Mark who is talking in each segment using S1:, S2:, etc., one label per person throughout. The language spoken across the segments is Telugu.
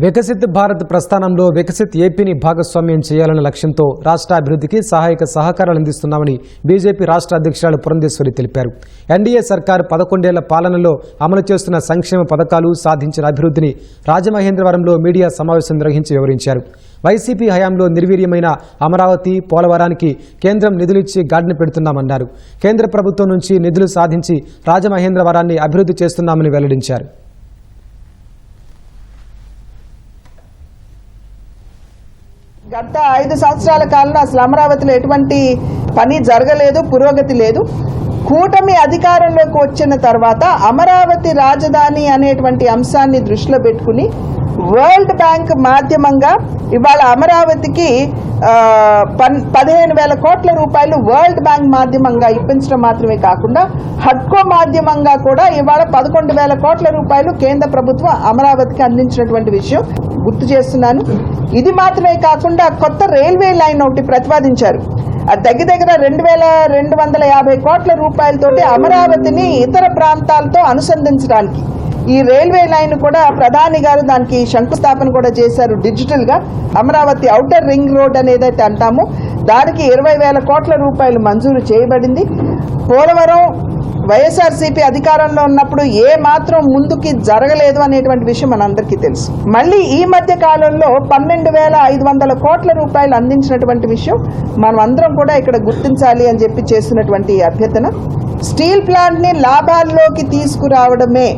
S1: వికసిత్ భారత్ ప్రస్థానంలో వికసిత్ ఏపీని భాగస్వామ్యం చేయాలన్న లక్ష్యంతో రాష్ట్ర అభివృద్ధికి సహకారాలు అందిస్తున్నామని బీజేపీ రాష్ట్ర అధ్యక్షురాలు పురంధేశ్వరి తెలిపారు. ఎన్డీఏ సర్కార్ 11 ఏళ్ల పాలనలో అమలు చేస్తున్న సంక్షేమ పథకాలు, సాధించిన అభివృద్ధిని రాజమహేంద్రవరంలో మీడియా సమావేశం నిర్వహించి వివరించారు. వైసీపీ హయాంలో నిర్వీర్యమైన అమరావతి, పోలవరానికి కేంద్రం నిధులిచ్చి గాడిన పెడుతున్నామన్నారు. కేంద్ర ప్రభుత్వం నుంచి నిధులు సాధించి రాజమహేంద్రవరాన్ని అభివృద్ధి చేస్తున్నామని వెల్లడించారు.
S2: గత 5 సంవత్సరాల కాలంలో అసలు అమరావతిలో ఎటువంటి పని జరగలేదు, పురోగతి లేదు. కూటమి అధికారంలోకి వచ్చిన తర్వాత అమరావతి రాజధాని అనేటువంటి అంశాన్ని దృష్టిలో పెట్టుకుని వరల్డ్ బ్యాంక్ మాధ్యమంగా ఇవాళ అమరావతికి 15,000 కోట్ల రూపాయలు వరల్డ్ బ్యాంక్ మాధ్యమంగా ఇప్పించడం మాత్రమే కాకుండా హడ్కో మాధ్యమంగా కూడా ఇవాళ 11,000 కోట్ల రూపాయలు కేంద్ర ప్రభుత్వం అమరావతికి అందించినటువంటి విషయం గుర్తు చేస్తున్నాను. ఇది మాత్రమే కాకుండా కొత్త రైల్వే లైన్ ఒకటి ప్రతిపాదించారు. అది దగ్గర 2,250 కోట్ల రూపాయలతోటి అమరావతిని ఇతర ప్రాంతాలతో అనుసంధించడానికి ఈ రైల్వే లైన్ కూడా ప్రధాని గారు దానికి శంకుస్థాపన కూడా చేశారు. డిజిటల్ గా అమరావతి ఔటర్ రింగ్ రోడ్ అనేదైతే అంటామో దానికి 20,000 కోట్ల రూపాయలు మంజూరు చేయబడింది. పోలవరం వైఎస్ఆర్సీపీ అధికారంలో ఉన్నప్పుడు ఏ మాత్రం ముందుకి జరగలేదు అనేటువంటి విషయం మనందరికీ తెలుసు. మళ్ళీ ఈ మధ్య కాలంలో 12,500 కోట్ల రూపాయలు అందించినటువంటి విషయం మనం అందరం కూడా ఇక్కడ గుర్తించాలి అని చెప్పి చేస్తున్నటువంటి అభ్యర్థన. స్టీల్ ప్లాంట్ ని లాభాల్లోకి తీసుకురావడమే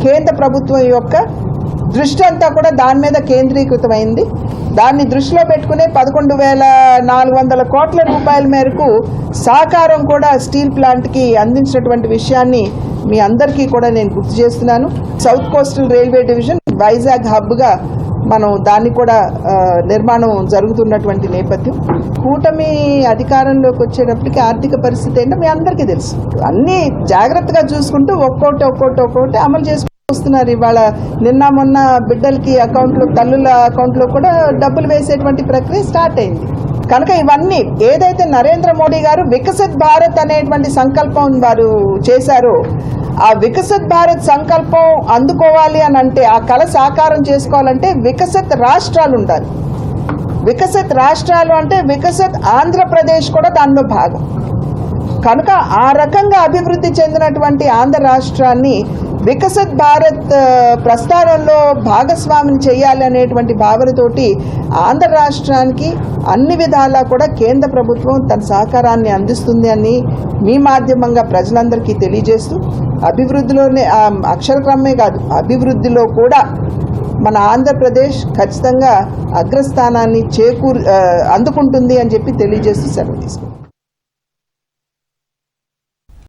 S2: కేంద్ర ప్రభుత్వం యొక్క దృష్టి అంతా కూడా దాని మీద కేంద్రీకృతమైంది. దాన్ని దృష్టిలో పెట్టుకునే 11,400 కోట్ల రూపాయల మేరకు సహకారం కూడా స్టీల్ ప్లాంట్ కి అందించినటువంటి విషయాన్ని మీ అందరికీ కూడా నేను గుర్తు చేస్తున్నాను. South coastal railway division Vizag hub గా మనం దాన్ని కూడా నిర్మాణం జరుగుతున్నటువంటి నేపథ్యం. కూటమి అధికారంలోకి వచ్చేటప్పటికి ఆర్థిక పరిస్థితి ఏంటో మీ అందరికీ తెలుసు. అన్ని జాగ్రత్తగా చూసుకుంటూ ఒక్కొక్కటి అమలు చేసుకుంటూ వస్తున్నారు. ఇవాళ నిన్న మొన్న బిడ్డలకి అకౌంట్లో, తల్లుల అకౌంట్లో కూడా డబ్బులు వేసేటువంటి ప్రక్రియ స్టార్ట్ అయింది. కనుక ఇవన్నీ ఏదైతే నరేంద్ర మోడీ గారు వికసిత్ భారత్ అనేటువంటి సంకల్పం వారు చేశారో ఆ వికసిత్ భారత్ సంకల్పం అందుకోవాలి అని అంటే, ఆ కళ సాకారం చేసుకోవాలంటే వికసిత్ రాష్ట్రాలు ఉండాలి. వికసిత్ రాష్ట్రాలు అంటే వికసిత్ ఆంధ్రప్రదేశ్ కూడా దానిలో భాగం. కనుక ఆ రకంగా అభివృద్ధి చెందినటువంటి ఆంధ్ర రాష్ట్రాన్ని వికసిత్ భారత్ ప్రస్థానంలో భాగస్వామిని చేయాలి అనేటువంటి భావనతోటి ఆంధ్ర రాష్ట్రానికి అన్ని విధాలా కూడా కేంద్ర ప్రభుత్వం తన సహకారాన్ని అందిస్తుంది అని మీ మాధ్యమంగా ప్రజలందరికీ తెలియజేస్తూ అభివృద్ధిలోనే అక్షరక్రమే కాదు అభివృద్ధిలో కూడా మన ఆంధ్రప్రదేశ్ ఖచ్చితంగా అగ్రస్థానాన్ని అందుకుంటుంది అని చెప్పి తెలియజేస్తూ సెలవు తీసుకుంటాం.